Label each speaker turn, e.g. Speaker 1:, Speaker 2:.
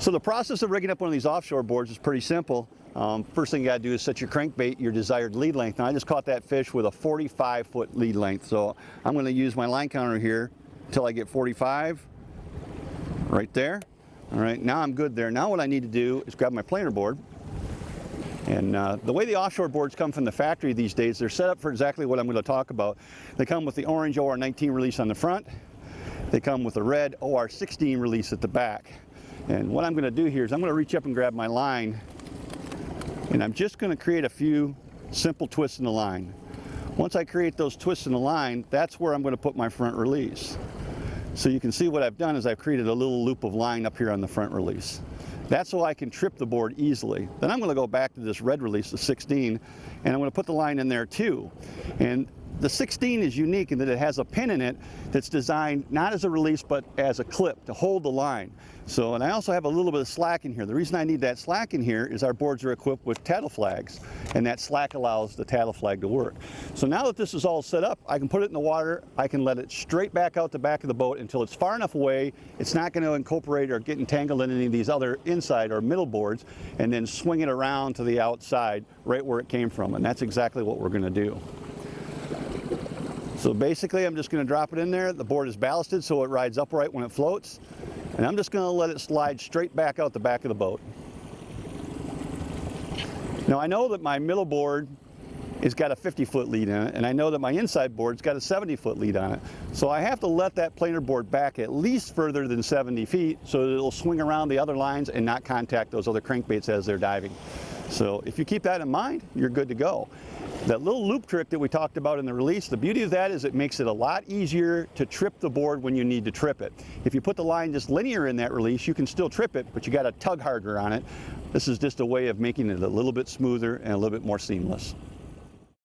Speaker 1: So the process of rigging up one of these offshore boards is pretty simple. First thing you gotta do is set your crankbait, your desired lead length. Now I just caught that fish with a 45-foot lead length. So I'm gonna use my line counter here until I get 45, right there. All right, now I'm good there. Now what I need to do is grab my planer board. And the way the offshore boards come from the factory these days, they're set up for exactly what I'm gonna talk about. They come with the orange OR19 release on the front. They come with a red OR16 release at the back. And what I'm going to do here is I'm going to reach up and grab my line, and I'm just going to create a few simple twists in the line. Once I create those twists in the line, that's where I'm going to put my front release. So you can see what I've done is I've created a little loop of line up here on the front release. That's so I can trip the board easily. Then I'm going to go back to this red release, the 16, and I'm going to put the line in there too. And the 16 is unique in that it has a pin in it that's designed not as a release but as a clip to hold the line. So, and I also have a little bit of slack in here. The reason I need that slack in here is our boards are equipped with tattle flags, and that slack allows the tattle flag to work. So now that this is all set up, I can put it in the water, I can let it straight back out the back of the boat until it's far enough away, it's not going to incorporate or get entangled in any of these other inside or middle boards, and then swing it around to the outside right where it came from. And that's exactly what we're going to do. So basically I'm just going to drop it in there. The board is ballasted so it rides upright when it floats. And I'm just going to let it slide straight back out the back of the boat. Now I know that my middle board has got a 50-foot lead in it, and I know that my inside board's got a 70-foot lead on it. So I have to let that planer board back at least further than 70 feet so that it'll swing around the other lines and not contact those other crankbaits as they're diving. So if you keep that in mind, you're good to go. That little loop trick that we talked about in the release, the beauty of that is it makes it a lot easier to trip the board when you need to trip it. If you put the line just linear in that release, you can still trip it, but you got to tug harder on it. This is just a way of making it a little bit smoother and a little bit more seamless.